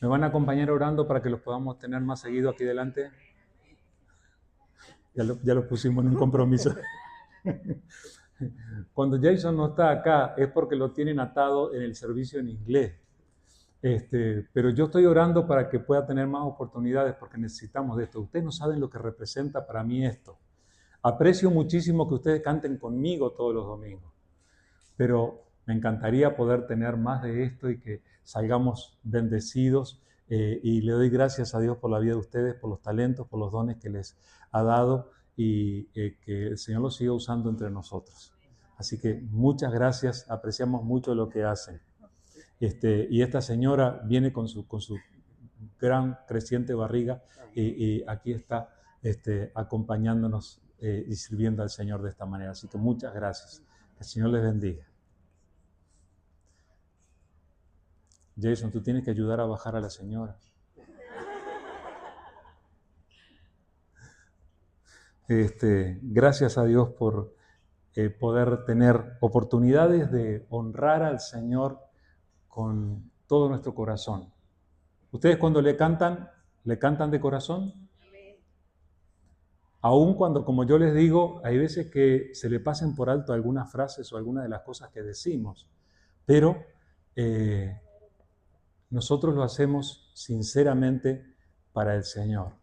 ¿Me van a acompañar orando para que los podamos tener más seguido aquí delante? Ya lo pusimos en un compromiso. Cuando Jason no está acá es porque lo tienen atado en el servicio en inglés. Pero yo estoy orando para que pueda tener más oportunidades porque necesitamos de esto. Ustedes no saben lo que representa para mí esto. Aprecio muchísimo que ustedes canten conmigo todos los domingos, pero me encantaría poder tener más de esto y que salgamos bendecidos. Y le doy gracias a Dios por la vida de ustedes, por los talentos, por los dones que les ha dado y que el Señor los siga usando entre nosotros. Así que muchas gracias, apreciamos mucho lo que hacen. Y esta señora viene con su gran creciente barriga y aquí está acompañándonos y sirviendo al Señor de esta manera. Así que muchas gracias. Que el Señor les bendiga. Jason, tú tienes que ayudar a bajar a la señora. Gracias a Dios por poder tener oportunidades de honrar al Señor con todo nuestro corazón. ¿Ustedes cuando le cantan de corazón? Aún cuando, como yo les digo, hay veces que se le pasen por alto algunas frases o algunas de las cosas que decimos, pero nosotros lo hacemos sinceramente para el Señor.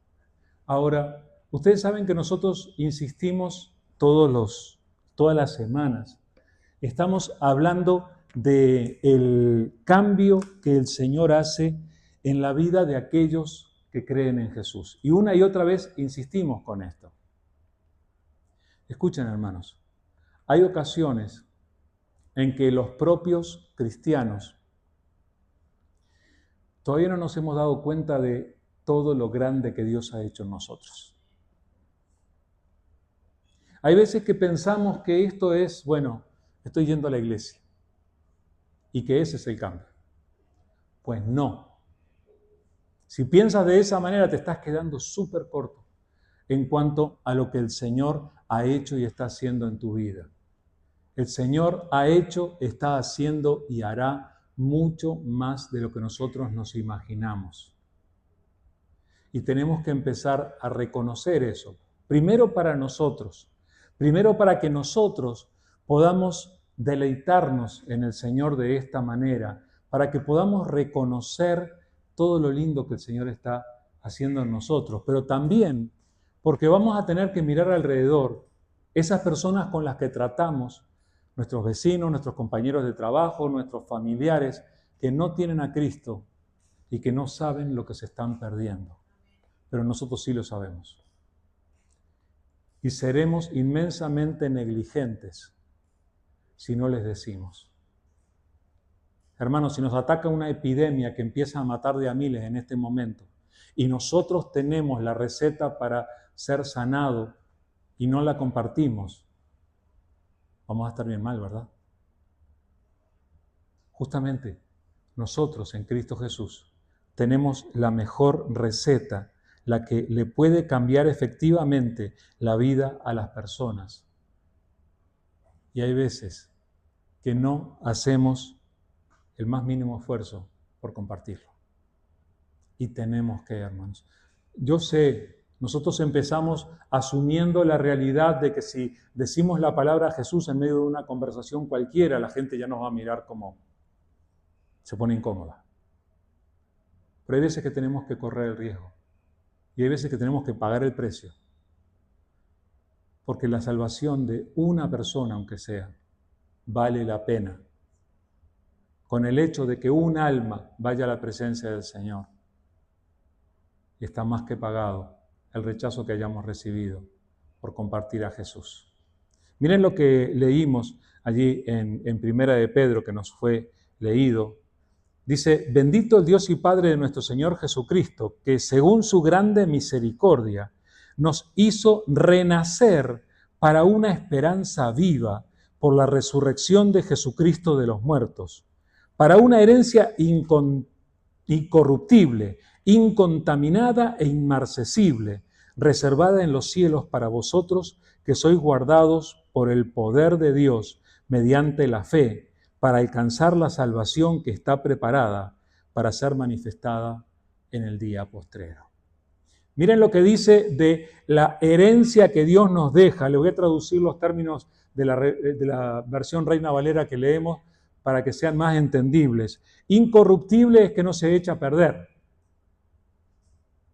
Ahora, ustedes saben que nosotros insistimos todas las semanas. Estamos hablando del cambio que el Señor hace en la vida de aquellos que creen en Jesús. Y una y otra vez insistimos con esto. Escuchen, hermanos, hay ocasiones en que los propios cristianos todavía no nos hemos dado cuenta de todo lo grande que Dios ha hecho en nosotros. Hay veces que pensamos que esto es, bueno, estoy yendo a la iglesia y que ese es el cambio. Pues no. Si piensas de esa manera te estás quedando súper corto en cuanto a lo que el Señor ha hecho y está haciendo en tu vida. El Señor ha hecho, está haciendo y hará mucho más de lo que nosotros nos imaginamos. Y tenemos que empezar a reconocer eso. Primero para nosotros. Primero para que nosotros podamos deleitarnos en el Señor de esta manera, para que podamos reconocer todo lo lindo que el Señor está haciendo en nosotros, pero también porque vamos a tener que mirar alrededor esas personas con las que tratamos, nuestros vecinos, nuestros compañeros de trabajo, nuestros familiares, que no tienen a Cristo y que no saben lo que se están perdiendo. Pero nosotros sí lo sabemos. Y seremos inmensamente negligentes si no les decimos. Hermanos, si nos ataca una epidemia que empieza a matar de a miles en este momento y nosotros tenemos la receta para ser sanado y no la compartimos, vamos a estar bien mal, ¿verdad? Justamente nosotros en Cristo Jesús tenemos la mejor receta, la que le puede cambiar efectivamente la vida a las personas. Y hay veces que no hacemos el más mínimo esfuerzo por compartirlo. Y tenemos que, hermanos. Yo sé, nosotros empezamos asumiendo la realidad de que si decimos la palabra Jesús en medio de una conversación cualquiera, la gente ya nos va a mirar como se pone incómoda. Pero hay veces que tenemos que correr el riesgo. Y hay veces que tenemos que pagar el precio. Porque la salvación de una persona, aunque sea, vale la pena. Con el hecho de que un alma vaya a la presencia del Señor. Y está más que pagado el rechazo que hayamos recibido por compartir a Jesús. Miren lo que leímos allí en Primera de Pedro, que nos fue leído. Dice, bendito el Dios y Padre de nuestro Señor Jesucristo, que según su grande misericordia nos hizo renacer para una esperanza viva por la resurrección de Jesucristo de los muertos, para una herencia incorruptible, incontaminada e inmarcesible, reservada en los cielos para vosotros que sois guardados por el poder de Dios mediante la fe, para alcanzar la salvación que está preparada para ser manifestada en el día postrero. Miren lo que dice de la herencia que Dios nos deja. Le voy a traducir los términos de la versión Reina Valera que leemos para que sean más entendibles. Incorruptible es que no se echa a perder.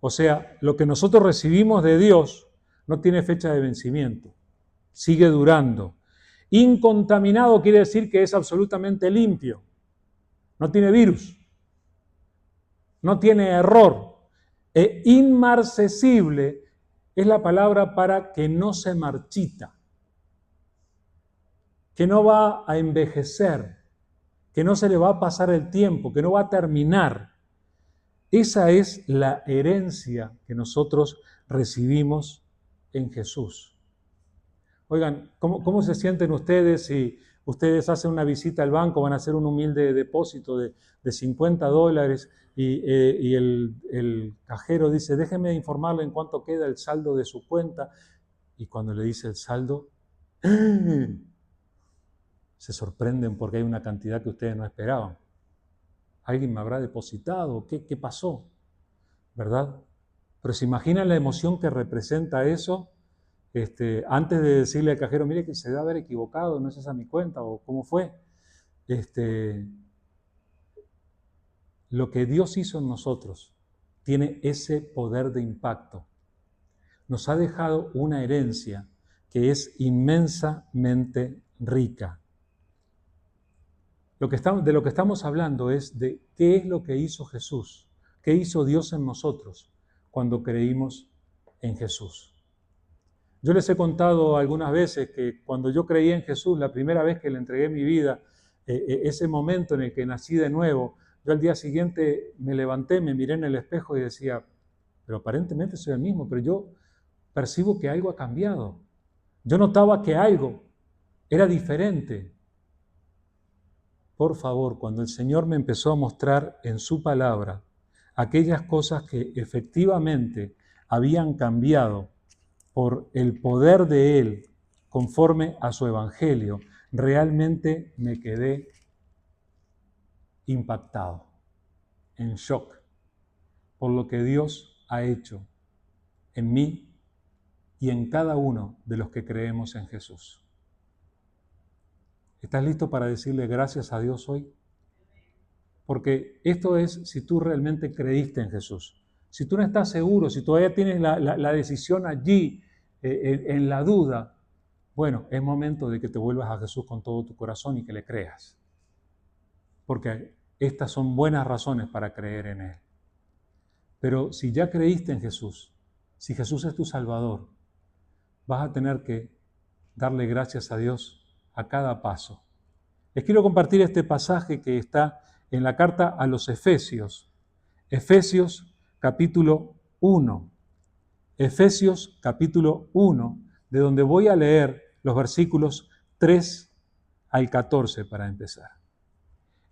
O sea, lo que nosotros recibimos de Dios no tiene fecha de vencimiento, sigue durando. Incontaminado quiere decir que es absolutamente limpio, no tiene virus, no tiene error. E inmarcesible es la palabra para que no se marchita, que no va a envejecer, que no se le va a pasar el tiempo, que no va a terminar. Esa es la herencia que nosotros recibimos en Jesús. Oigan, ¿cómo se sienten ustedes si ustedes hacen una visita al banco, van a hacer un humilde depósito de $50 y el cajero dice, déjeme informarle en cuánto queda el saldo de su cuenta? Y cuando le dice el saldo, se sorprenden porque hay una cantidad que ustedes no esperaban. ¿Alguien me habrá depositado? ¿Qué pasó? ¿Verdad? Pero se imaginan la emoción que representa eso. Antes de decirle al cajero, mire que se debe haber equivocado, no es esa mi cuenta, o cómo fue. Lo que Dios hizo en nosotros tiene ese poder de impacto. Nos ha dejado una herencia que es inmensamente rica. De lo que estamos hablando es de qué es lo que hizo Jesús, qué hizo Dios en nosotros cuando creímos en Jesús. Yo les he contado algunas veces que cuando yo creí en Jesús, la primera vez que le entregué mi vida, ese momento en el que nací de nuevo, yo al día siguiente me levanté, me miré en el espejo y decía, pero aparentemente soy el mismo, pero yo percibo que algo ha cambiado. Yo notaba que algo era diferente. Por favor, cuando el Señor me empezó a mostrar en su palabra aquellas cosas que efectivamente habían cambiado por el poder de Él conforme a su evangelio, realmente me quedé impactado, en shock, por lo que Dios ha hecho en mí y en cada uno de los que creemos en Jesús. ¿Estás listo para decirle gracias a Dios hoy? Porque esto es si tú realmente creíste en Jesús. Si tú no estás seguro, si todavía tienes la decisión allí, en la duda, bueno, es momento de que te vuelvas a Jesús con todo tu corazón y que le creas. Porque estas son buenas razones para creer en Él. Pero si ya creíste en Jesús, si Jesús es tu Salvador, vas a tener que darle gracias a Dios a cada paso. Les quiero compartir este pasaje que está en la carta a los Efesios. Efesios capítulo 1. Efesios capítulo 1, de donde voy a leer los versículos 3 al 14 para empezar.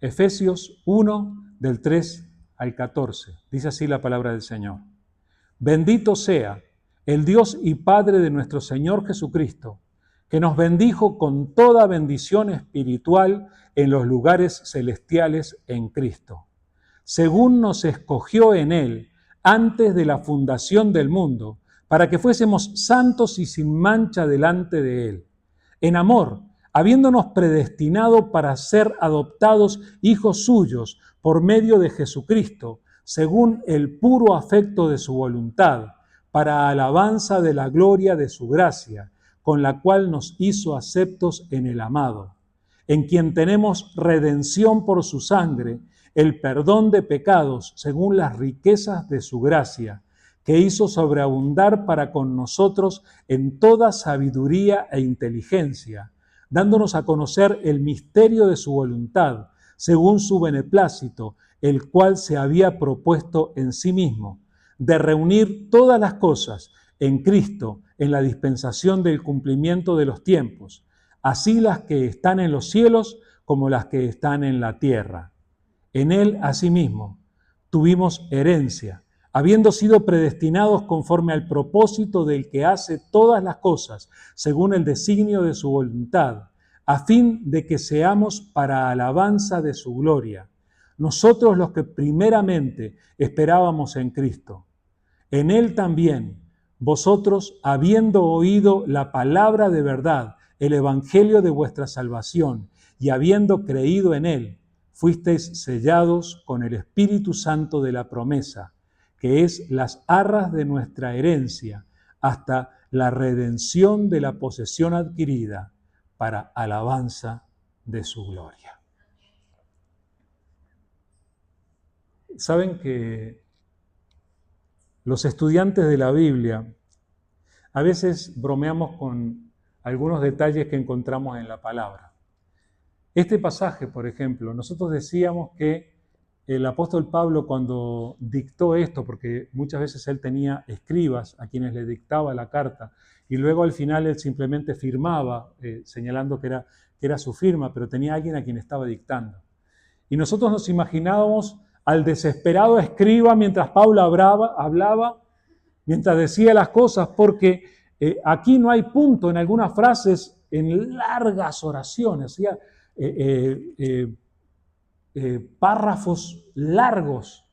Efesios 1, del 3 al 14. Dice así la palabra del Señor. Bendito sea el Dios y Padre de nuestro Señor Jesucristo, que nos bendijo con toda bendición espiritual en los lugares celestiales en Cristo, según nos escogió en Él antes de la fundación del mundo, para que fuésemos santos y sin mancha delante de Él. En amor, habiéndonos predestinado para ser adoptados hijos suyos por medio de Jesucristo, según el puro afecto de su voluntad, para alabanza de la gloria de su gracia, con la cual nos hizo aceptos en el amado, en quien tenemos redención por su sangre, el perdón de pecados según las riquezas de su gracia, que hizo sobreabundar para con nosotros en toda sabiduría e inteligencia, dándonos a conocer el misterio de su voluntad, según su beneplácito, el cual se había propuesto en sí mismo, de reunir todas las cosas en Cristo, en la dispensación del cumplimiento de los tiempos, así las que están en los cielos como las que están en la tierra. En Él, asimismo, tuvimos herencia, habiendo sido predestinados conforme al propósito del que hace todas las cosas, según el designio de su voluntad, a fin de que seamos para alabanza de su gloria, nosotros los que primeramente esperábamos en Cristo, en Él también, vosotros, habiendo oído la palabra de verdad, el evangelio de vuestra salvación, y habiendo creído en Él, fuisteis sellados con el Espíritu Santo de la promesa, que es las arras de nuestra herencia, hasta la redención de la posesión adquirida, para alabanza de su gloria. Saben que los estudiantes de la Biblia a veces bromeamos con algunos detalles que encontramos en la palabra. Este pasaje, por ejemplo, nosotros decíamos que el apóstol Pablo, cuando dictó esto, porque muchas veces él tenía escribas a quienes le dictaba la carta, y luego al final él simplemente firmaba, señalando que era su firma, pero tenía alguien a quien estaba dictando. Y nosotros nos imaginábamos al desesperado escriba mientras Pablo hablaba, mientras decía las cosas, porque aquí no hay punto en algunas frases, en largas oraciones, o sea, párrafos largos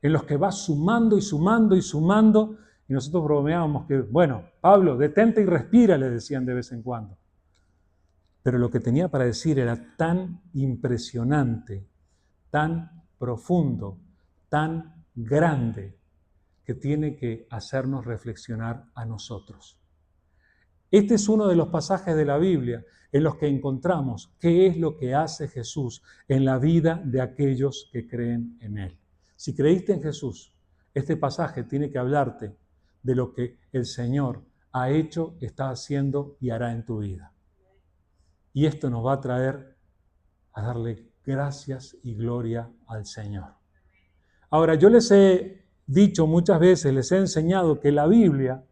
en los que va sumando y sumando y sumando, y nosotros bromeábamos que, bueno, Pablo, detente y respira, le decían de vez en cuando. Pero lo que tenía para decir era tan impresionante, tan profundo, tan grande, que tiene que hacernos reflexionar a nosotros. Este es uno de los pasajes de la Biblia en los que encontramos qué es lo que hace Jesús en la vida de aquellos que creen en Él. Si creíste en Jesús, este pasaje tiene que hablarte de lo que el Señor ha hecho, está haciendo y hará en tu vida. Y esto nos va a traer a darle gracias y gloria al Señor. Ahora, yo les he dicho muchas veces, les he enseñado que la Biblia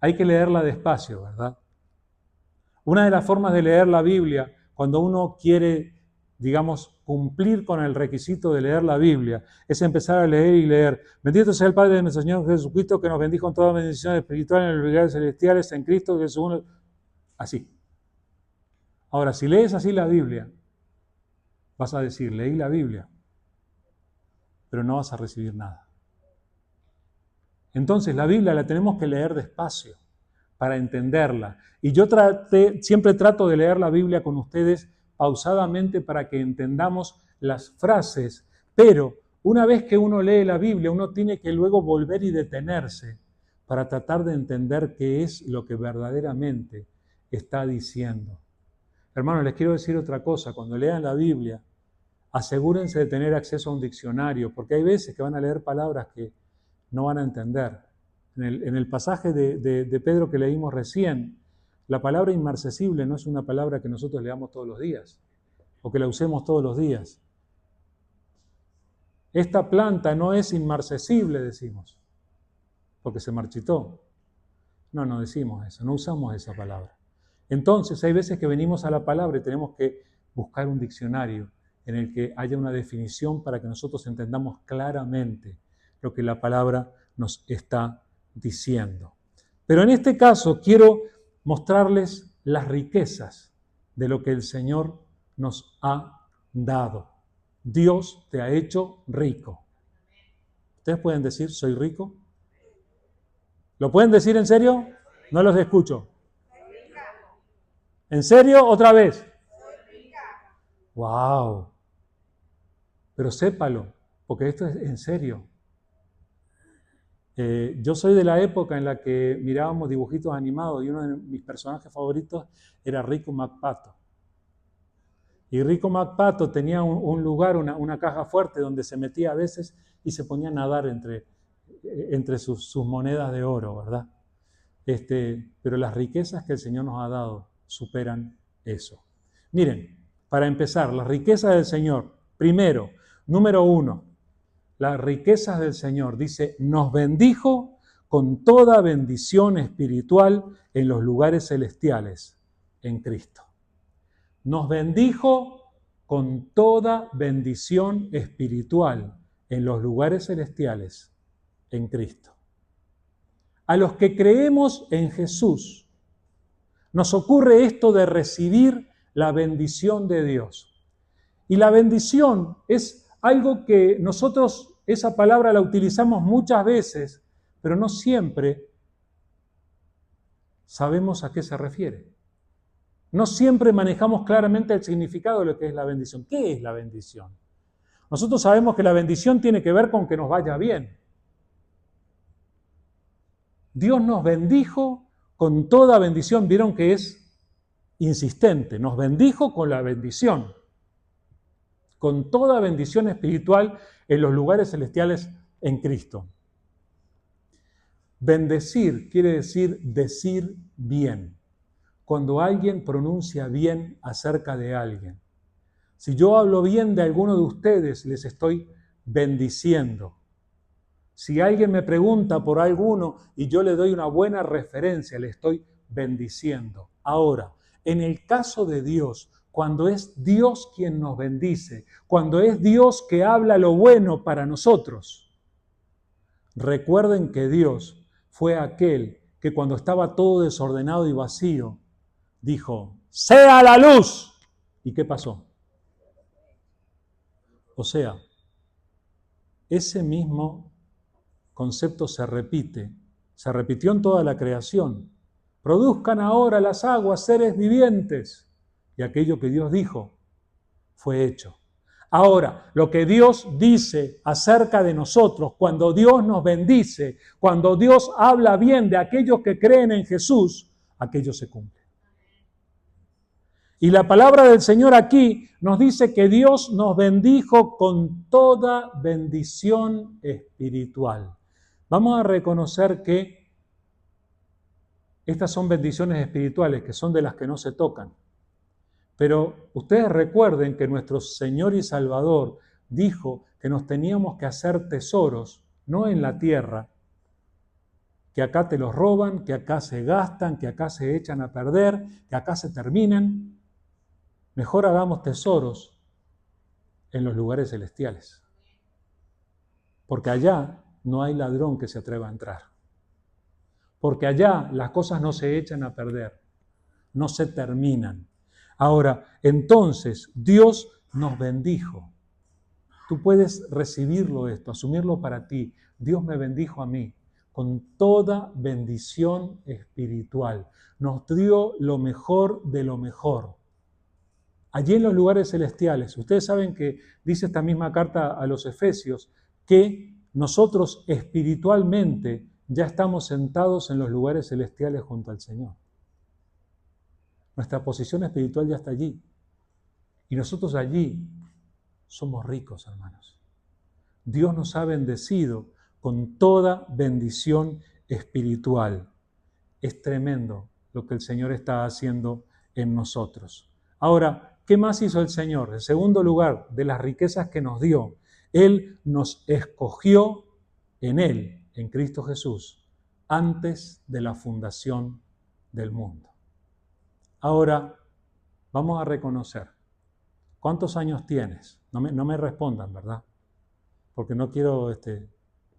hay que leerla despacio, ¿verdad? Una de las formas de leer la Biblia, cuando uno quiere, digamos, cumplir con el requisito de leer la Biblia, es empezar a leer y leer. Bendito sea el Padre de nuestro Señor Jesucristo, que nos bendijo con toda bendición espiritual en los lugares celestiales, en Cristo, que según... Así. Ahora, si lees así la Biblia, vas a decir, leí la Biblia, pero no vas a recibir nada. Entonces, la Biblia la tenemos que leer despacio para entenderla. Y yo siempre trato de leer la Biblia con ustedes pausadamente para que entendamos las frases, pero una vez que uno lee la Biblia, uno tiene que luego volver y detenerse para tratar de entender qué es lo que verdaderamente está diciendo. Hermanos, les quiero decir otra cosa. Cuando lean la Biblia, asegúrense de tener acceso a un diccionario, porque hay veces que van a leer palabras que no van a entender. En el pasaje de Pedro que leímos recién, la palabra inmarcesible no es una palabra que nosotros leamos todos los días o que la usemos todos los días. Esta planta no es inmarcesible, decimos, porque se marchitó. No decimos eso, no usamos esa palabra. Entonces hay veces que venimos a la palabra y tenemos que buscar un diccionario en el que haya una definición para que nosotros entendamos claramente lo que la palabra nos está diciendo. Pero en este caso quiero mostrarles las riquezas de lo que el Señor nos ha dado. Dios te ha hecho rico. ¿Ustedes pueden decir, soy rico? ¿Lo pueden decir en serio? No los escucho. ¿En serio? ¿Otra vez? ¡Wow! Pero sépalo, porque esto es en serio. Yo soy de la época en la que mirábamos dibujitos animados y uno de mis personajes favoritos era Rico McPato. Y Rico McPato tenía un lugar, una caja fuerte donde se metía a veces y se ponía a nadar entre sus monedas de oro, ¿verdad? Pero las riquezas que el Señor nos ha dado superan eso. Miren, para empezar, las riquezas del Señor. Primero, número 1, las riquezas del Señor. Dice, nos bendijo con toda bendición espiritual en los lugares celestiales en Cristo. Nos bendijo con toda bendición espiritual en los lugares celestiales en Cristo. A los que creemos en Jesús, nos ocurre esto de recibir la bendición de Dios. Y la bendición es algo que nosotros, esa palabra la utilizamos muchas veces, pero no siempre sabemos a qué se refiere. No siempre manejamos claramente el significado de lo que es la bendición. ¿Qué es la bendición? Nosotros sabemos que la bendición tiene que ver con que nos vaya bien. Dios nos bendijo con toda bendición. Vieron que es insistente. Nos bendijo con la bendición. Con toda bendición espiritual en los lugares celestiales en Cristo. Bendecir quiere decir bien. Cuando alguien pronuncia bien acerca de alguien. Si yo hablo bien de alguno de ustedes, les estoy bendiciendo. Si alguien me pregunta por alguno y yo le doy una buena referencia, le estoy bendiciendo. Ahora, en el caso de Dios, cuando es Dios quien nos bendice, cuando es Dios que habla lo bueno para nosotros, recuerden que Dios fue aquel que cuando estaba todo desordenado y vacío, dijo, ¡sea la luz! ¿Y qué pasó? O sea, ese mismo concepto se repitió en toda la creación. Produzcan ahora las aguas seres vivientes. Y aquello que Dios dijo fue hecho. Ahora, lo que Dios dice acerca de nosotros, cuando Dios nos bendice, cuando Dios habla bien de aquellos que creen en Jesús, aquello se cumple. Y la palabra del Señor aquí nos dice que Dios nos bendijo con toda bendición espiritual. Vamos a reconocer que estas son bendiciones espirituales, que son de las que no se tocan. Pero ustedes recuerden que nuestro Señor y Salvador dijo que nos teníamos que hacer tesoros, no en la tierra, que acá te los roban, que acá se gastan, que acá se echan a perder, que acá se terminan. Mejor hagamos tesoros en los lugares celestiales. Porque allá no hay ladrón que se atreva a entrar. Porque allá las cosas no se echan a perder, no se terminan. Ahora, entonces, Dios nos bendijo. Tú puedes recibirlo esto, asumirlo para ti. Dios me bendijo a mí con toda bendición espiritual. Nos dio lo mejor de lo mejor. Allí en los lugares celestiales, ustedes saben que dice esta misma carta a los Efesios que nosotros espiritualmente ya estamos sentados en los lugares celestiales junto al Señor. Nuestra posición espiritual ya está allí. Y nosotros allí somos ricos, hermanos. Dios nos ha bendecido con toda bendición espiritual. Es tremendo lo que el Señor está haciendo en nosotros. Ahora, ¿qué más hizo el Señor? En segundo lugar, de las riquezas que nos dio, Él nos escogió en Él, en Cristo Jesús, antes de la fundación del mundo. Ahora, vamos a reconocer, ¿cuántos años tienes? No me respondan, ¿verdad? Porque no quiero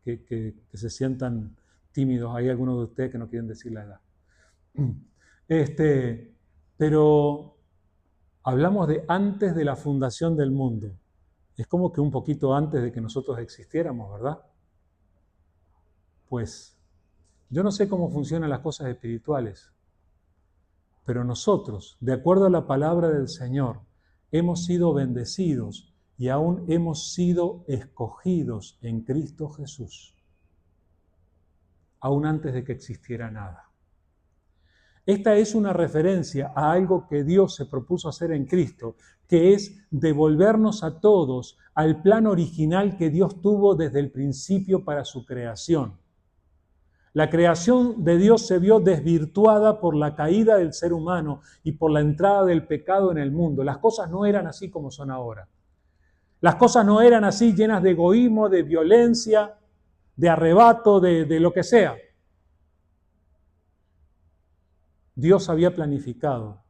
que se sientan tímidos. Hay algunos de ustedes que no quieren decir la edad. Pero hablamos de antes de la fundación del mundo. Es como que un poquito antes de que nosotros existiéramos, ¿verdad? Pues yo no sé cómo funcionan las cosas espirituales, pero nosotros, de acuerdo a la palabra del Señor, hemos sido bendecidos y aún hemos sido escogidos en Cristo Jesús, aún antes de que existiera nada. Esta es una referencia a algo que Dios se propuso hacer en Cristo, que es devolvernos a todos al plan original que Dios tuvo desde el principio para su creación. La creación de Dios se vio desvirtuada por la caída del ser humano y por la entrada del pecado en el mundo. Las cosas no eran así como son ahora. Las cosas no eran así llenas de egoísmo, de violencia, de arrebato, de lo que sea. Dios había planificado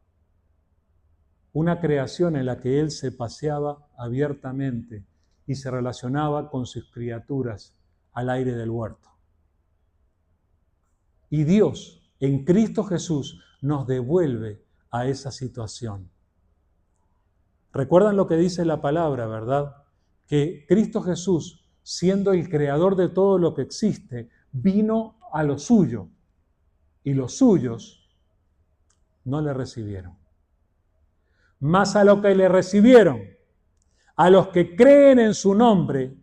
una creación en la que Él se paseaba abiertamente y se relacionaba con sus criaturas al aire del huerto. Y Dios, en Cristo Jesús, nos devuelve a esa situación. ¿Recuerdan lo que dice la palabra, verdad? que Cristo Jesús, siendo el creador de todo lo que existe, vino a lo suyo y los suyos no le recibieron. Mas a los que le recibieron, a los que creen en su nombre,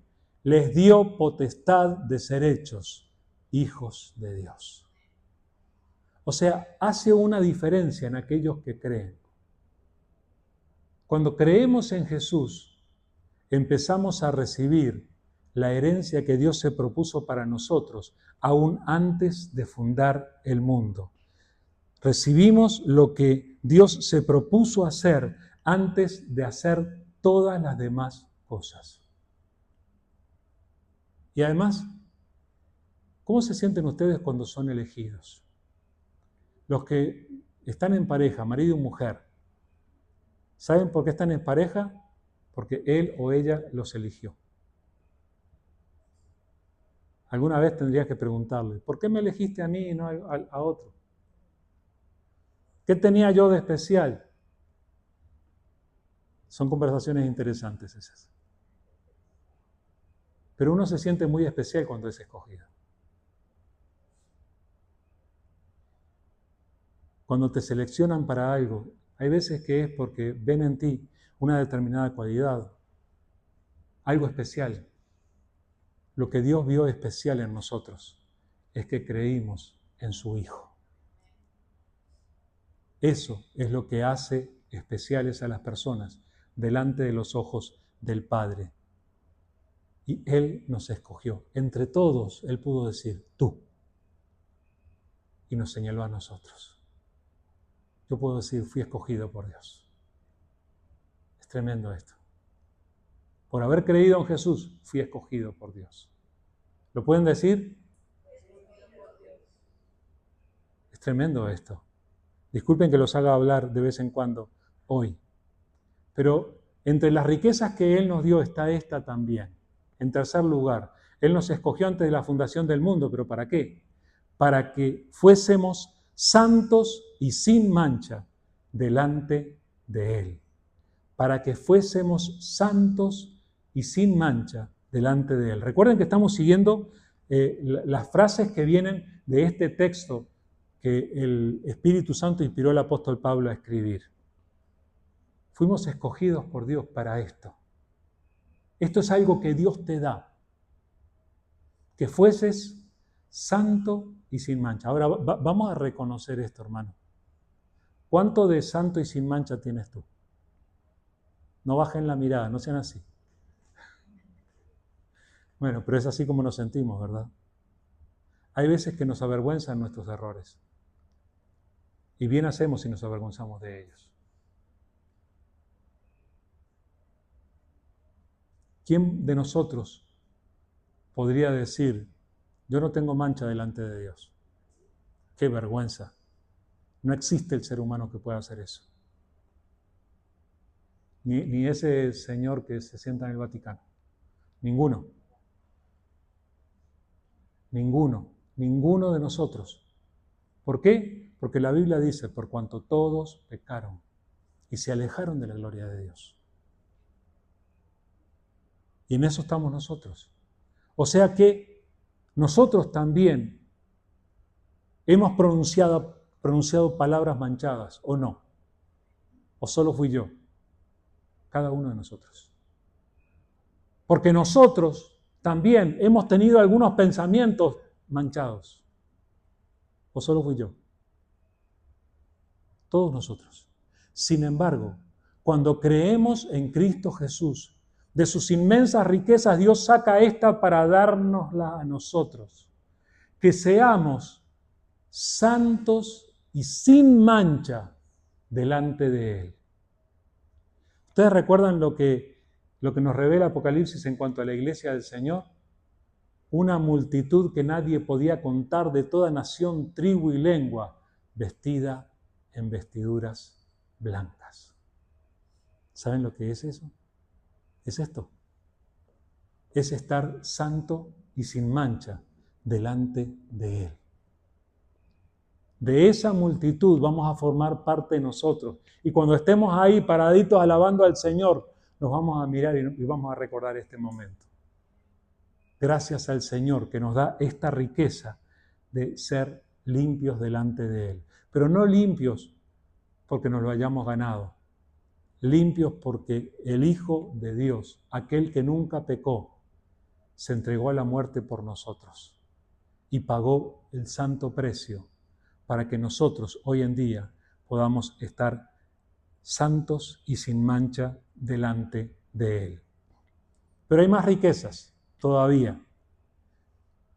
les dio potestad de ser hechos hijos de Dios. O sea, hace una diferencia en aquellos que creen. Cuando creemos en Jesús, empezamos a recibir la herencia que Dios se propuso para nosotros, aún antes de fundar el mundo. Recibimos lo que Dios se propuso hacer antes de hacer todas las demás cosas. Y además, ¿cómo se sienten ustedes cuando son elegidos? Los que están en pareja, marido y mujer, ¿saben por qué están en pareja? Porque él o ella los eligió. Alguna vez tendrías que preguntarle, ¿por qué me elegiste a mí y no a otro? ¿Qué tenía yo de especial? Son conversaciones interesantes esas. Pero uno se siente muy especial cuando es escogido. Cuando te seleccionan para algo, hay veces que es porque ven en ti una determinada cualidad, algo especial. Lo que Dios vio especial en nosotros es que creímos en su Hijo. Eso es lo que hace especiales a las personas delante de los ojos del Padre. Y Él nos escogió. Entre todos, Él pudo decir, tú. Y nos señaló a nosotros. Yo puedo decir, fui escogido por Dios. Es tremendo esto. Por haber creído en Jesús, fui escogido por Dios. ¿Lo pueden decir? Es tremendo esto. Disculpen que los haga hablar de vez en cuando hoy. Pero entre las riquezas que Él nos dio está esta también. En tercer lugar, Él nos escogió antes de la fundación del mundo. ¿Pero para qué? Para que fuésemos santos y sin mancha delante de Él. Para que fuésemos santos y sin mancha delante de Él. Recuerden que estamos siguiendo las frases que vienen de este texto que el Espíritu Santo inspiró al apóstol Pablo a escribir. Fuimos escogidos por Dios para esto. Esto es algo que Dios te da. Que fueses santo y sin mancha. Ahora vamos a reconocer esto, hermano. ¿Cuánto de santo y sin mancha tienes tú? No bajen la mirada, no sean así. Bueno, pero es así como nos sentimos, ¿verdad? Hay veces que nos avergüenzan nuestros errores. Y bien hacemos si nos avergonzamos de ellos. ¿Quién de nosotros podría decir, yo no tengo mancha delante de Dios? ¡Qué vergüenza! No existe el ser humano que pueda hacer eso. Ni ese señor que se sienta en el Vaticano. Ninguno. Ninguno de nosotros. ¿Por qué? Porque la Biblia dice, por cuanto todos pecaron y se alejaron de la gloria de Dios. Y en eso estamos nosotros. O sea que nosotros también hemos pronunciado palabras manchadas, ¿o no? ¿O solo fui yo? Cada uno de nosotros. Porque nosotros también hemos tenido algunos pensamientos manchados. ¿O solo fui yo? Todos nosotros. Sin embargo, cuando creemos en Cristo Jesús, de sus inmensas riquezas, Dios saca esta para dárnosla a nosotros. Que seamos santos y sin mancha delante de Él. ¿Ustedes recuerdan lo que nos revela Apocalipsis en cuanto a la iglesia del Señor? Una multitud que nadie podía contar, de toda nación, tribu y lengua, vestida en vestiduras blancas. ¿Saben lo que es eso? Es esto. Es estar santo y sin mancha delante de Él. De esa multitud vamos a formar parte nosotros. Y cuando estemos ahí paraditos alabando al Señor, nos vamos a mirar y vamos a recordar este momento. Gracias al Señor que nos da esta riqueza de ser limpios delante de Él. Pero no limpios porque nos lo hayamos ganado. Limpios porque el Hijo de Dios, aquel que nunca pecó, se entregó a la muerte por nosotros y pagó el santo precio para que nosotros hoy en día podamos estar santos y sin mancha delante de Él. Pero hay más riquezas todavía.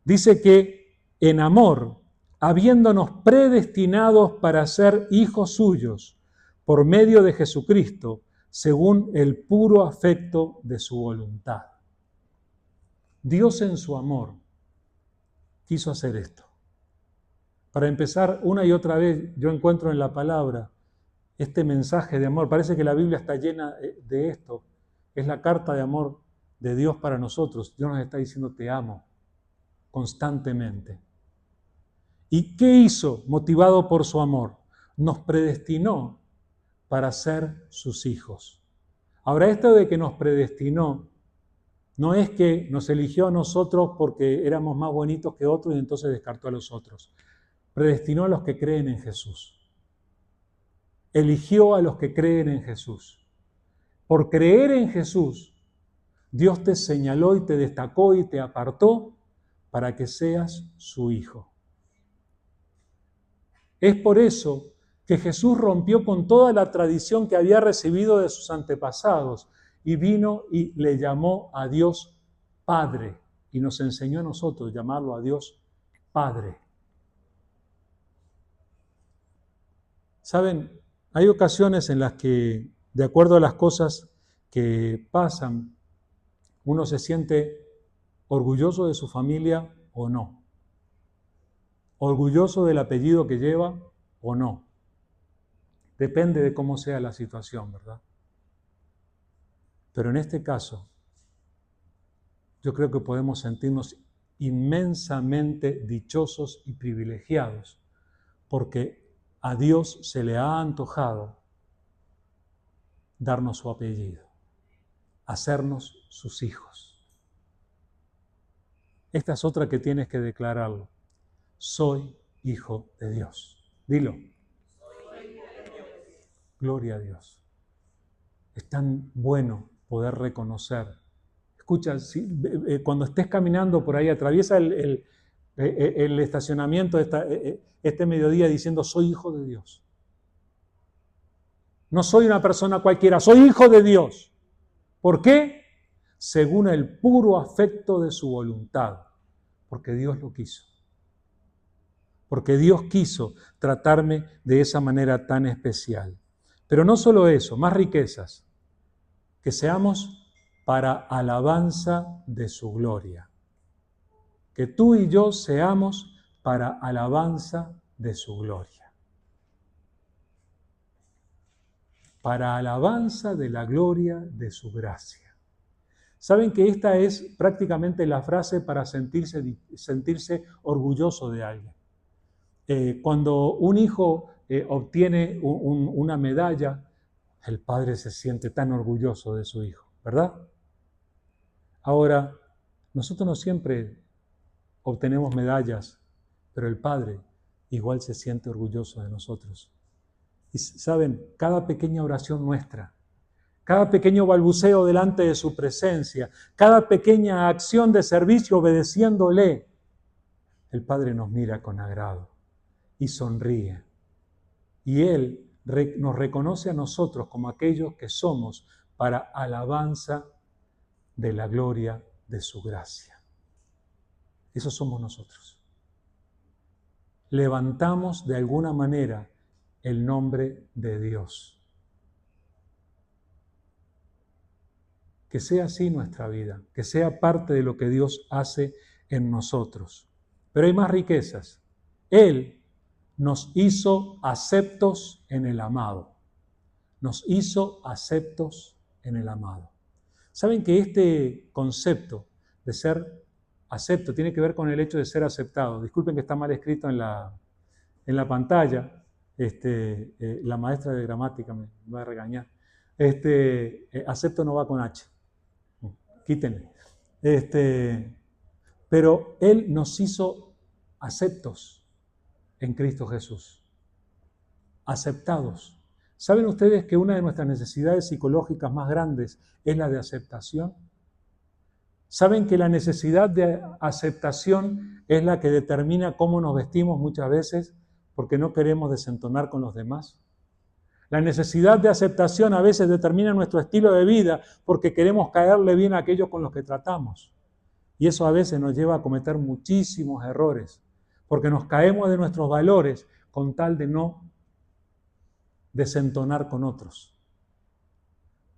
Dice que en amor, habiéndonos predestinados para ser hijos suyos por medio de Jesucristo, según el puro afecto de su voluntad. Dios en su amor quiso hacer esto. Para empezar, una y otra vez yo encuentro en la palabra este mensaje de amor. Parece que la Biblia está llena de esto. Es la carta de amor de Dios para nosotros. Dios nos está diciendo te amo constantemente. ¿Y qué hizo motivado por su amor? Nos predestinó para ser sus hijos. Ahora, esto de que nos predestinó no es que nos eligió a nosotros porque éramos más bonitos que otros y entonces descartó a los otros. Predestinó a los que creen en Jesús. Eligió a los que creen en Jesús. Por creer en Jesús, Dios te señaló y te destacó y te apartó para que seas su hijo. Es por eso que Jesús rompió con toda la tradición que había recibido de sus antepasados y vino y le llamó a Dios Padre y nos enseñó a nosotros llamarlo a Dios Padre. ¿Saben? Hay ocasiones en las que, de acuerdo a las cosas que pasan, uno se siente orgulloso de su familia o no. Orgulloso del apellido que lleva o no. Depende de cómo sea la situación, ¿verdad? Pero en este caso, yo creo que podemos sentirnos inmensamente dichosos y privilegiados, porque a Dios se le ha antojado darnos su apellido, hacernos sus hijos. Esta es otra que tienes que declararlo. Soy hijo de Dios. Dilo. Gloria a Dios. Es tan bueno poder reconocer. Escucha, cuando estés caminando por ahí, atraviesa el estacionamiento este mediodía diciendo, soy hijo de Dios. No soy una persona cualquiera, soy hijo de Dios. ¿Por qué? Según el puro afecto de su voluntad. Porque Dios lo quiso. Porque Dios quiso tratarme de esa manera tan especial. Pero no solo eso, más riquezas. Que seamos para alabanza de su gloria. Que tú y yo seamos para alabanza de su gloria. Para alabanza de la gloria de su gracia. ¿Saben que esta es prácticamente la frase para sentirse orgulloso de alguien? Cuando un hijo obtiene una medalla, el padre se siente tan orgulloso de su hijo, ¿verdad? Ahora, nosotros no siempre obtenemos medallas, pero el Padre igual se siente orgulloso de nosotros. Y saben, cada pequeña oración nuestra, cada pequeño balbuceo delante de su presencia, cada pequeña acción de servicio obedeciéndole, el Padre nos mira con agrado y sonríe. Y Él nos reconoce a nosotros como aquellos que somos para alabanza de la gloria de su gracia. Eso somos nosotros. Levantamos de alguna manera el nombre de Dios. Que sea así nuestra vida, que sea parte de lo que Dios hace en nosotros. Pero hay más riquezas. Él nos hizo aceptos en el amado. Nos hizo aceptos en el amado. ¿Saben que este concepto de ser acepto tiene que ver con el hecho de ser aceptado? Disculpen que está mal escrito en la pantalla. La maestra de gramática me va a regañar. Acepto no va con H. Quítenle. Pero Él nos hizo aceptos en Cristo Jesús. Aceptados. ¿Saben ustedes que una de nuestras necesidades psicológicas más grandes es la de aceptación? ¿Saben que la necesidad de aceptación es la que determina cómo nos vestimos muchas veces porque no queremos desentonar con los demás? La necesidad de aceptación a veces determina nuestro estilo de vida porque queremos caerle bien a aquellos con los que tratamos. Y eso a veces nos lleva a cometer muchísimos errores porque nos caemos de nuestros valores con tal de no desentonar con otros.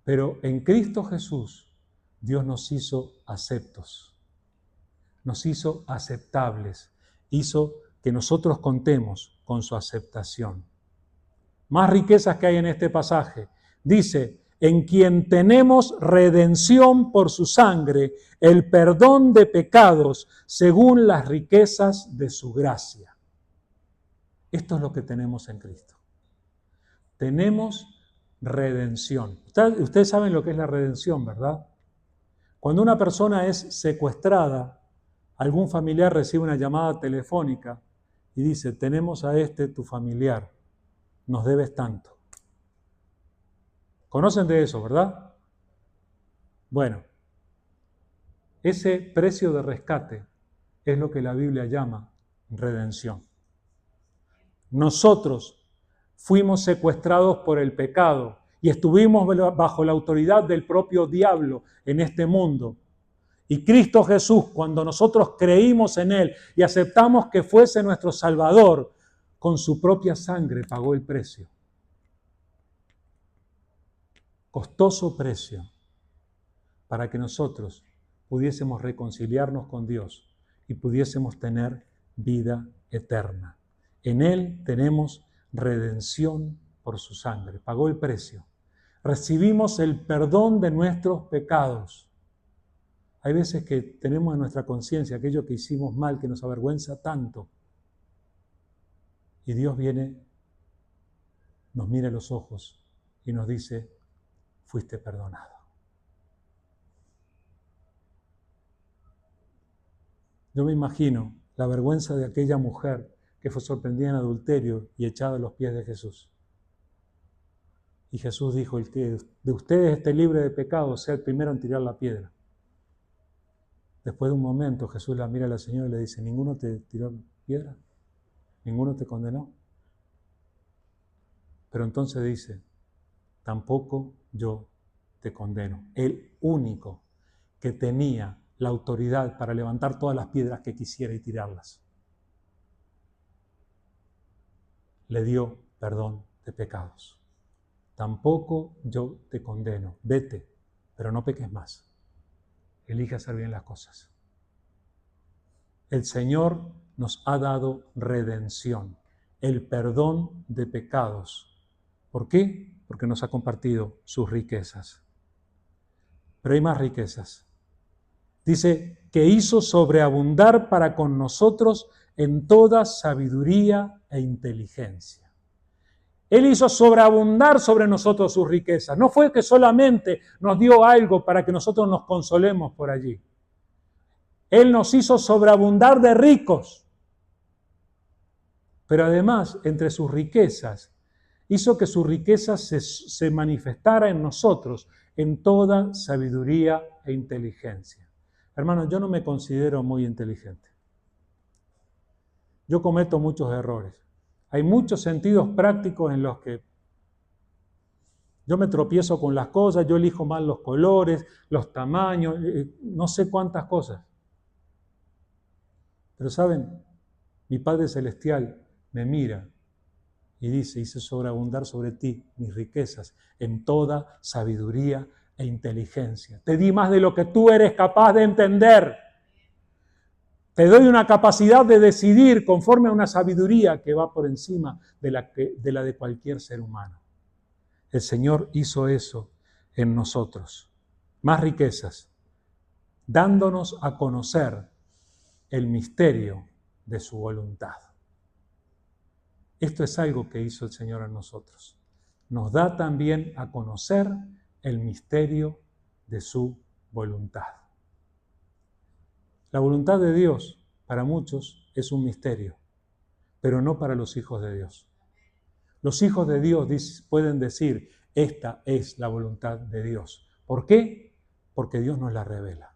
Pero en Cristo Jesús, Dios nos hizo aceptos, nos hizo aceptables, hizo que nosotros contemos con su aceptación. Más riquezas que hay en este pasaje. Dice, en quien tenemos redención por su sangre, el perdón de pecados según las riquezas de su gracia. Esto es lo que tenemos en Cristo. Tenemos redención. Ustedes saben lo que es la redención, ¿verdad? Cuando una persona es secuestrada, algún familiar recibe una llamada telefónica y dice, tenemos a tu familiar, nos debes tanto. ¿Conocen de eso, verdad? Bueno, ese precio de rescate es lo que la Biblia llama redención. Nosotros fuimos secuestrados por el pecado y estuvimos bajo la autoridad del propio diablo en este mundo. Y Cristo Jesús, cuando nosotros creímos en Él y aceptamos que fuese nuestro Salvador, con su propia sangre pagó el precio. Costoso precio para que nosotros pudiésemos reconciliarnos con Dios y pudiésemos tener vida eterna. En Él tenemos redención por su sangre. Pagó el precio. Recibimos el perdón de nuestros pecados. Hay veces que tenemos en nuestra conciencia aquello que hicimos mal, que nos avergüenza tanto. Y Dios viene, nos mira a los ojos y nos dice, fuiste perdonado. Yo me imagino la vergüenza de aquella mujer que fue sorprendida en adulterio y echada a los pies de Jesús. Y Jesús dijo, el que de ustedes esté libre de pecado, sea el primero en tirar la piedra. Después de un momento, Jesús la mira a la señora y le dice, ¿ninguno te tiró piedra? ¿Ninguno te condenó? Pero entonces dice, tampoco yo te condeno. El único que tenía la autoridad para levantar todas las piedras que quisiera y tirarlas, le dio perdón de pecados. Tampoco yo te condeno. Vete, pero no peques más. Elige hacer bien las cosas. El Señor nos ha dado redención, el perdón de pecados. ¿Por qué? Porque nos ha compartido sus riquezas. Pero hay más riquezas. Dice que hizo sobreabundar para con nosotros en toda sabiduría e inteligencia. Él hizo sobreabundar sobre nosotros sus riquezas. No fue que solamente nos dio algo para que nosotros nos consolemos por allí. Él nos hizo sobreabundar de ricos. Pero además, entre sus riquezas, hizo que su riqueza se manifestara en nosotros en toda sabiduría e inteligencia. Hermanos, yo no me considero muy inteligente. Yo cometo muchos errores. Hay muchos sentidos prácticos en los que yo me tropiezo con las cosas, yo elijo mal los colores, los tamaños, no sé cuántas cosas. Pero ¿saben? Mi Padre Celestial me mira y dice, hice sobreabundar sobre ti mis riquezas en toda sabiduría e inteligencia. Te di más de lo que tú eres capaz de entender. Te doy una capacidad de decidir conforme a una sabiduría que va por encima de la de cualquier ser humano. El Señor hizo eso en nosotros. Más riquezas, dándonos a conocer el misterio de su voluntad. Esto es algo que hizo el Señor en nosotros. nos da también a conocer el misterio de su voluntad. La voluntad de Dios para muchos es un misterio, pero no para los hijos de Dios. Los hijos de Dios pueden decir, esta es la voluntad de Dios. ¿Por qué? Porque Dios nos la revela,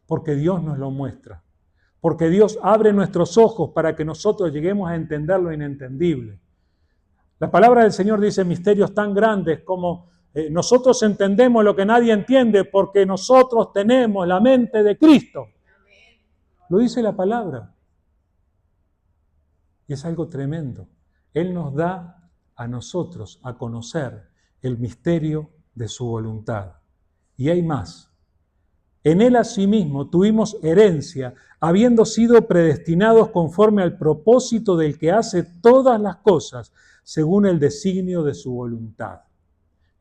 porque Dios nos lo muestra, porque Dios abre nuestros ojos para que nosotros lleguemos a entender lo inentendible. La palabra del Señor dice misterios tan grandes como nosotros entendemos lo que nadie entiende porque nosotros tenemos la mente de Cristo. Lo dice la palabra. Y es algo tremendo. Él nos da a nosotros a conocer el misterio de su voluntad. Y hay más. En Él asimismo tuvimos herencia, habiendo sido predestinados conforme al propósito del que hace todas las cosas, según el designio de su voluntad.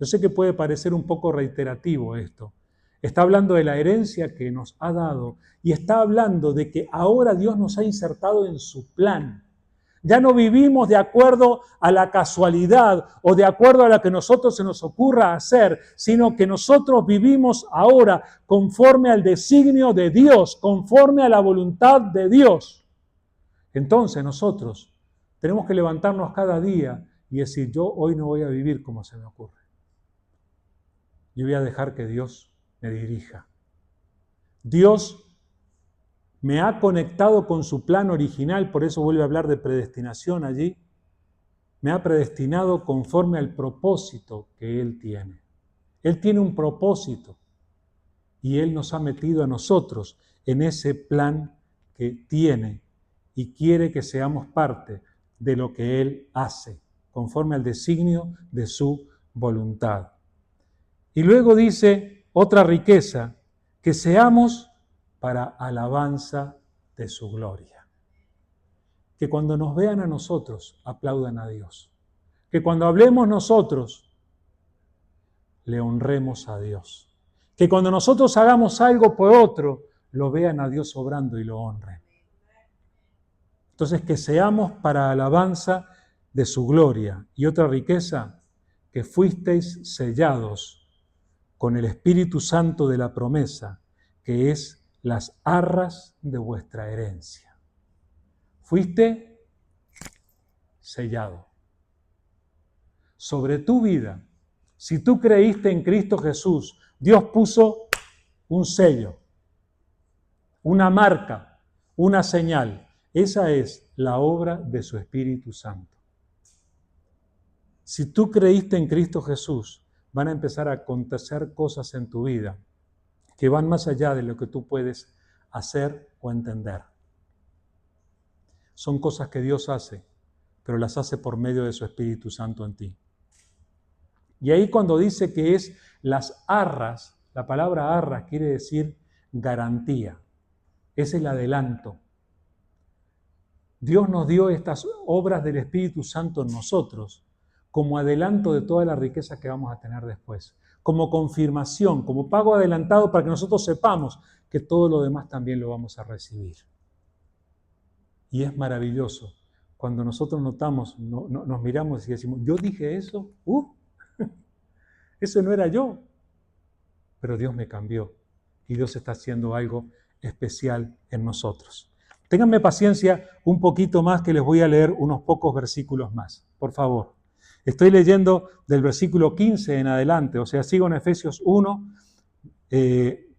Yo sé que puede parecer un poco reiterativo esto. Está hablando de la herencia que nos ha dado y está hablando de que ahora Dios nos ha insertado en su plan. Ya no vivimos de acuerdo a la casualidad o de acuerdo a lo que a nosotros se nos ocurra hacer, sino que nosotros vivimos ahora conforme al designio de Dios, conforme a la voluntad de Dios. Entonces nosotros tenemos que levantarnos cada día y decir, yo hoy no voy a vivir como se me ocurre. Yo voy a dejar que Dios me dirija. Dios me ha conectado con su plan original, por eso vuelve a hablar de predestinación allí. Me ha predestinado conforme al propósito que Él tiene. Él tiene un propósito y Él nos ha metido a nosotros en ese plan que tiene y quiere que seamos parte de lo que Él hace, conforme al designio de su voluntad. Y luego dice otra riqueza, que seamos para alabanza de su gloria. Que cuando nos vean a nosotros, aplaudan a Dios. Que cuando hablemos nosotros, le honremos a Dios. Que cuando nosotros hagamos algo por otro, lo vean a Dios obrando y lo honren. Entonces, que seamos para alabanza de su gloria. Y otra riqueza, que fuisteis sellados con el Espíritu Santo de la promesa, que es las arras de vuestra herencia. Fuiste sellado. Sobre tu vida, si tú creíste en Cristo Jesús, Dios puso un sello, una marca, una señal. Esa es la obra de su Espíritu Santo. Si tú creíste en Cristo Jesús, van a empezar a acontecer cosas en tu vida que van más allá de lo que tú puedes hacer o entender. Son cosas que Dios hace, pero las hace por medio de su Espíritu Santo en ti. Y ahí cuando dice que es las arras, la palabra arras quiere decir garantía, es el adelanto. Dios nos dio estas obras del Espíritu Santo en nosotros como adelanto de toda la riqueza que vamos a tener después, como confirmación, como pago adelantado para que nosotros sepamos que todo lo demás también lo vamos a recibir. Y es maravilloso cuando nosotros nos miramos y decimos, ¿yo dije eso? Eso no era yo. Pero Dios me cambió y Dios está haciendo algo especial en nosotros. Ténganme paciencia un poquito más que les voy a leer unos pocos versículos más, por favor. Estoy leyendo del versículo 15 en adelante, o sea, sigo en Efesios 1,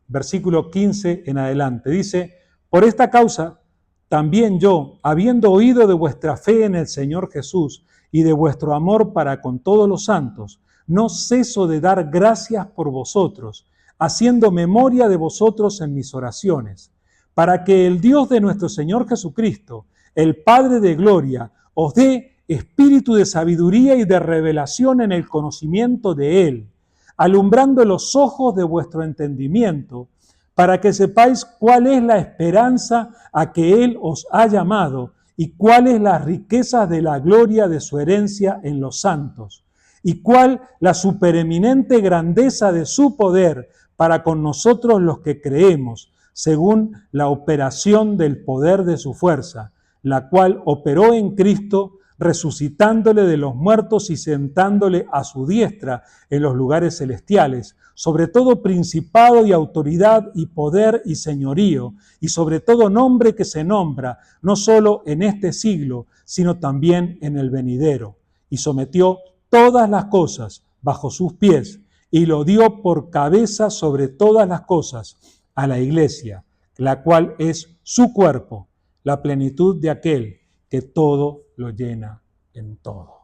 versículo 15 en adelante. Dice, por esta causa, también yo, habiendo oído de vuestra fe en el Señor Jesús y de vuestro amor para con todos los santos, no ceso de dar gracias por vosotros, haciendo memoria de vosotros en mis oraciones, para que el Dios de nuestro Señor Jesucristo, el Padre de gloria, os dé espíritu de sabiduría y de revelación en el conocimiento de Él, alumbrando los ojos de vuestro entendimiento, para que sepáis cuál es la esperanza a que Él os ha llamado y cuáles las riquezas de la gloria de su herencia en los santos, y cuál la supereminente grandeza de su poder para con nosotros los que creemos, según la operación del poder de su fuerza, la cual operó en Cristo, resucitándole de los muertos y sentándole a su diestra en los lugares celestiales, sobre todo principado y autoridad y poder y señorío, y sobre todo nombre que se nombra, no solo en este siglo, sino también en el venidero. Y sometió todas las cosas bajo sus pies, y lo dio por cabeza sobre todas las cosas a la iglesia, la cual es su cuerpo, la plenitud de aquel que todo lo llena en todo.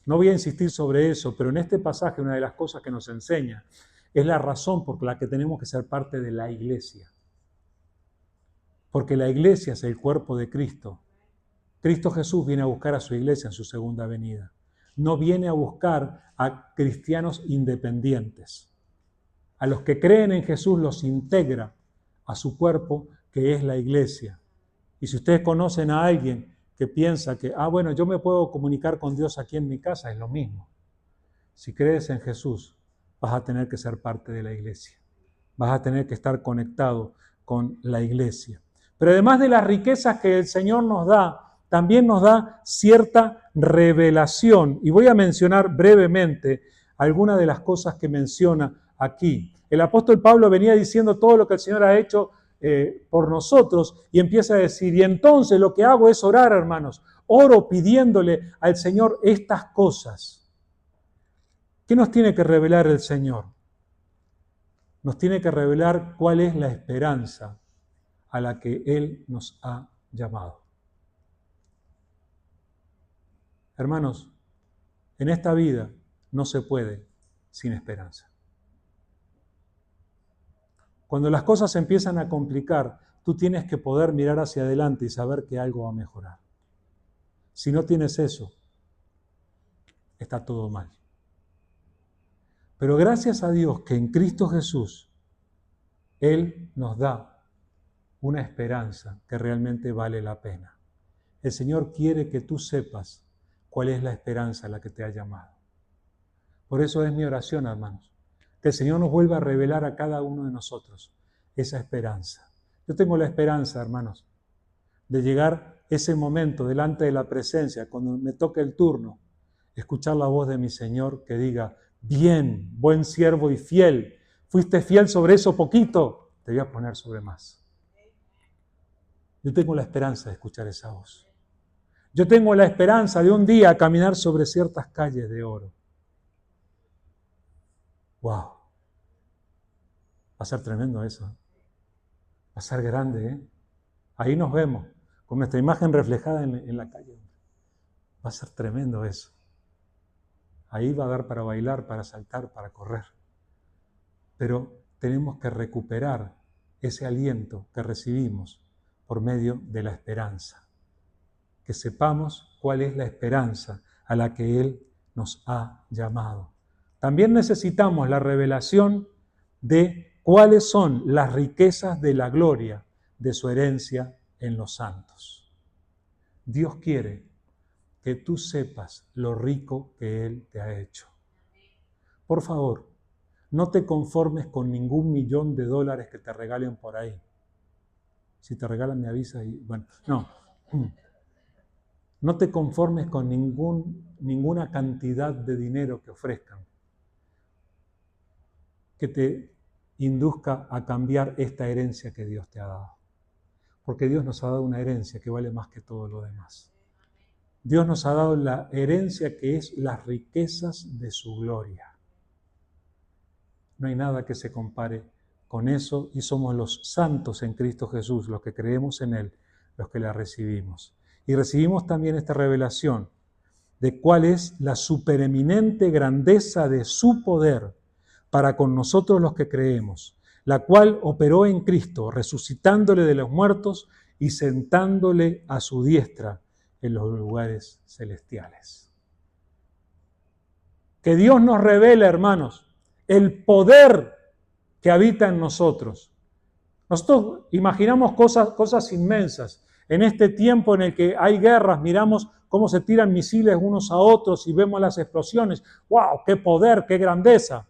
No voy a insistir sobre eso, pero en este pasaje una de las cosas que nos enseña es la razón por la que tenemos que ser parte de la iglesia. Porque la iglesia es el cuerpo de Cristo. Cristo Jesús viene a buscar a su iglesia en su segunda venida. No viene a buscar a cristianos independientes. A los que creen en Jesús los integra a su cuerpo, que es la iglesia. Y si ustedes conocen a alguien que piensa que, bueno, yo me puedo comunicar con Dios aquí en mi casa, es lo mismo. Si crees en Jesús, vas a tener que ser parte de la iglesia. Vas a tener que estar conectado con la iglesia. Pero además de las riquezas que el Señor nos da, también nos da cierta revelación. Y voy a mencionar brevemente algunas de las cosas que menciona aquí. El apóstol Pablo venía diciendo todo lo que el Señor ha hecho por nosotros y empieza a decir, y entonces lo que hago es orar, hermanos. Oro pidiéndole al Señor estas cosas. ¿Qué nos tiene que revelar el Señor? Nos tiene que revelar cuál es la esperanza a la que Él nos ha llamado. Hermanos, en esta vida no se puede sin esperanza. Cuando las cosas se empiezan a complicar, tú tienes que poder mirar hacia adelante y saber que algo va a mejorar. Si no tienes eso, está todo mal. Pero gracias a Dios que en Cristo Jesús, Él nos da una esperanza que realmente vale la pena. El Señor quiere que tú sepas cuál es la esperanza a la que te ha llamado. Por eso es mi oración, hermanos, que el Señor nos vuelva a revelar a cada uno de nosotros esa esperanza. Yo tengo la esperanza, hermanos, de llegar ese momento delante de la presencia, cuando me toque el turno, escuchar la voz de mi Señor que diga, bien, buen siervo y fiel, fuiste fiel sobre eso poquito, te voy a poner sobre más. Yo tengo la esperanza de escuchar esa voz. Yo tengo la esperanza de un día caminar sobre ciertas calles de oro. ¡Wow! Va a ser tremendo eso. Va a ser grande, ¿eh? Ahí nos vemos, con nuestra imagen reflejada en la calle. Va a ser tremendo eso. Ahí va a dar para bailar, para saltar, para correr. Pero tenemos que recuperar ese aliento que recibimos por medio de la esperanza. Que sepamos cuál es la esperanza a la que Él nos ha llamado. También necesitamos la revelación de cuáles son las riquezas de la gloria de su herencia en los santos. Dios quiere que tú sepas lo rico que Él te ha hecho. Por favor, no te conformes con ningún $1.000.000 que te regalen por ahí. Si te regalan, me avisas y bueno, no. No te conformes con ninguna cantidad de dinero que ofrezcan, que te induzca a cambiar esta herencia que Dios te ha dado. Porque Dios nos ha dado una herencia que vale más que todo lo demás. Dios nos ha dado la herencia que es las riquezas de su gloria. No hay nada que se compare con eso y somos los santos en Cristo Jesús, los que creemos en Él, los que la recibimos. Y recibimos también esta revelación de cuál es la supereminente grandeza de su poder para con nosotros los que creemos, la cual operó en Cristo, resucitándole de los muertos y sentándole a su diestra en los lugares celestiales. Que Dios nos revele, hermanos, el poder que habita en nosotros. Nosotros imaginamos cosas inmensas. En este tiempo en el que hay guerras, miramos cómo se tiran misiles unos a otros y vemos las explosiones. ¡Wow! ¡Qué poder! ¡Qué grandeza!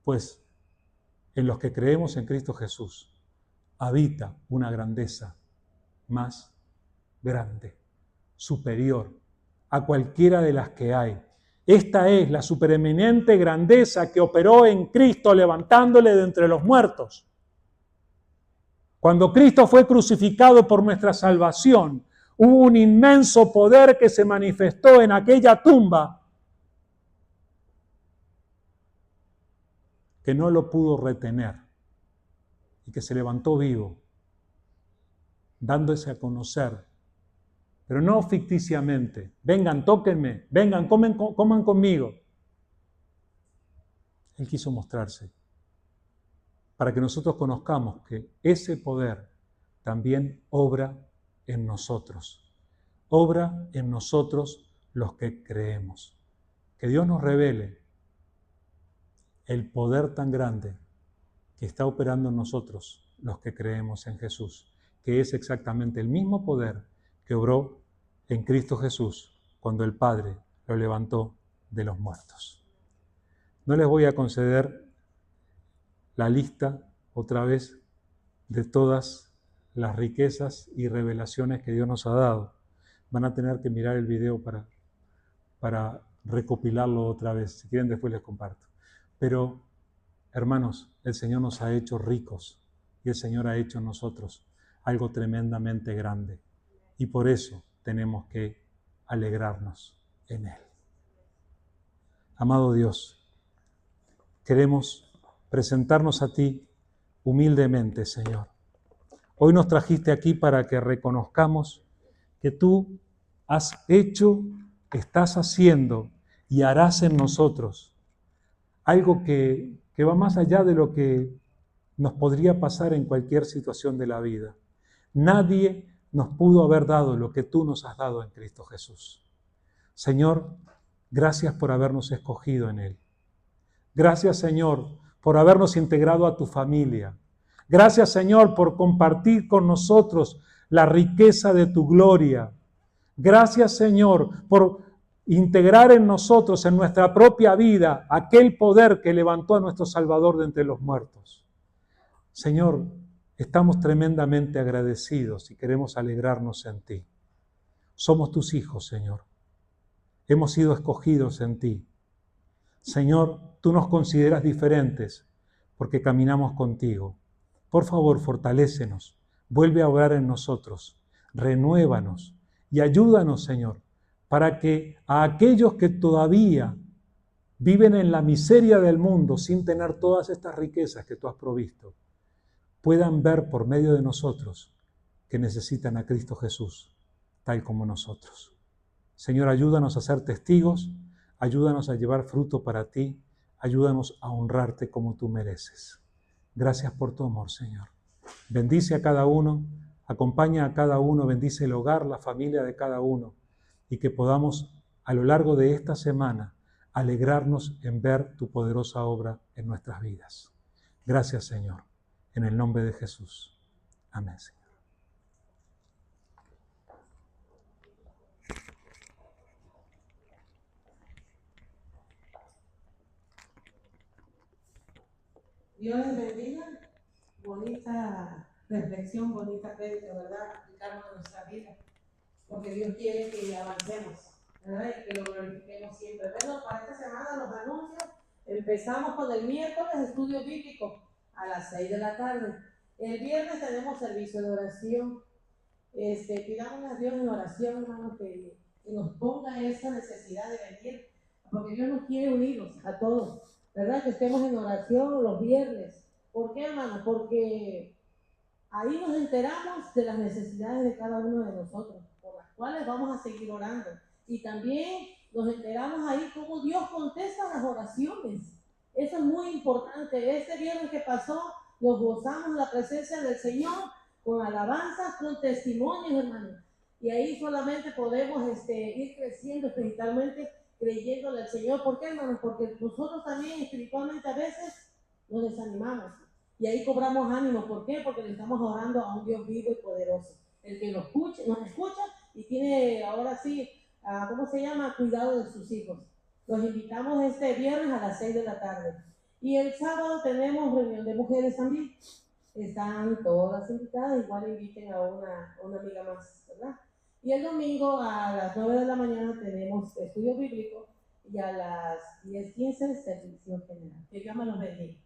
Pues en los que creemos en Cristo Jesús habita una grandeza más grande, superior a cualquiera de las que hay. Esta es la supereminente grandeza que operó en Cristo levantándole de entre los muertos. Cuando Cristo fue crucificado por nuestra salvación, hubo un inmenso poder que se manifestó en aquella tumba que no lo pudo retener y que se levantó vivo, dándose a conocer, pero no ficticiamente. Vengan, tóquenme, vengan, coman conmigo. Él quiso mostrarse para que nosotros conozcamos que ese poder también obra en nosotros. Obra en nosotros los que creemos. Que Dios nos revele el poder tan grande que está operando en nosotros los que creemos en Jesús, que es exactamente el mismo poder que obró en Cristo Jesús cuando el Padre lo levantó de los muertos. No les voy a conceder la lista otra vez de todas las riquezas y revelaciones que Dios nos ha dado. Van a tener que mirar el video para recopilarlo otra vez. Si quieren, después les comparto. Pero, hermanos, el Señor nos ha hecho ricos y el Señor ha hecho en nosotros algo tremendamente grande. Y por eso tenemos que alegrarnos en Él. Amado Dios, queremos presentarnos a ti humildemente, Señor. Hoy nos trajiste aquí para que reconozcamos que tú has hecho, estás haciendo y harás en nosotros algo que va más allá de lo que nos podría pasar en cualquier situación de la vida. Nadie nos pudo haber dado lo que tú nos has dado en Cristo Jesús. Señor, gracias por habernos escogido en Él. Gracias, Señor, por habernos integrado a tu familia. Gracias, Señor, por compartir con nosotros la riqueza de tu gloria. Gracias, Señor, por integrar en nosotros, en nuestra propia vida, aquel poder que levantó a nuestro Salvador de entre los muertos. Señor, estamos tremendamente agradecidos y queremos alegrarnos en ti. Somos tus hijos, Señor. Hemos sido escogidos en ti. Señor, tú nos consideras diferentes porque caminamos contigo. Por favor, fortalécenos, vuelve a obrar en nosotros, renuévanos y ayúdanos, Señor, para que a aquellos que todavía viven en la miseria del mundo sin tener todas estas riquezas que tú has provisto, puedan ver por medio de nosotros que necesitan a Cristo Jesús, tal como nosotros. Señor, ayúdanos a ser testigos, ayúdanos a llevar fruto para ti, ayúdanos a honrarte como tú mereces. Gracias por tu amor, Señor. Bendice a cada uno, acompaña a cada uno, bendice el hogar, la familia de cada uno, y que podamos a lo largo de esta semana alegrarnos en ver tu poderosa obra en nuestras vidas. Gracias, Señor, en el nombre de Jesús. Amén, Señor. Dios les bendiga. Bonita reflexión, bonita prédica, ¿verdad? Aplicarnos en nuestra vida. Porque Dios quiere que avancemos, ¿verdad? Y que lo glorifiquemos siempre. Bueno, para esta semana los anuncios. Empezamos con el miércoles estudio bíblico a las 6 de la tarde. El viernes tenemos servicio de oración. Pidamos a Dios en oración, hermanos, que nos ponga esa necesidad de venir, porque Dios nos quiere unidos a todos, ¿verdad? Que estemos en oración los viernes. ¿Por qué, hermanos? Porque ahí nos enteramos de las necesidades de cada uno de nosotros, por las cuales vamos a seguir orando. Y también nos enteramos ahí cómo Dios contesta las oraciones. Eso es muy importante. Este viernes que pasó, nos gozamos en la presencia del Señor, con alabanzas, con testimonios, hermanos. Y ahí solamente podemos ir creciendo espiritualmente, creyéndole al Señor. ¿Por qué, hermanos? Porque nosotros también espiritualmente a veces nos desanimamos. Y ahí cobramos ánimo. ¿Por qué? Porque le estamos orando a un Dios vivo y poderoso. El que nos escucha y tiene ahora sí, ¿cómo se llama? Cuidado de sus hijos. Los invitamos este viernes a las 6 de la tarde. Y el sábado tenemos reunión de mujeres también. Están todas invitadas, igual inviten a una amiga más, ¿verdad? Y el domingo a las 9 de la mañana tenemos estudio bíblico y a las 10:15 servicio general. Que Dios me los bendiga.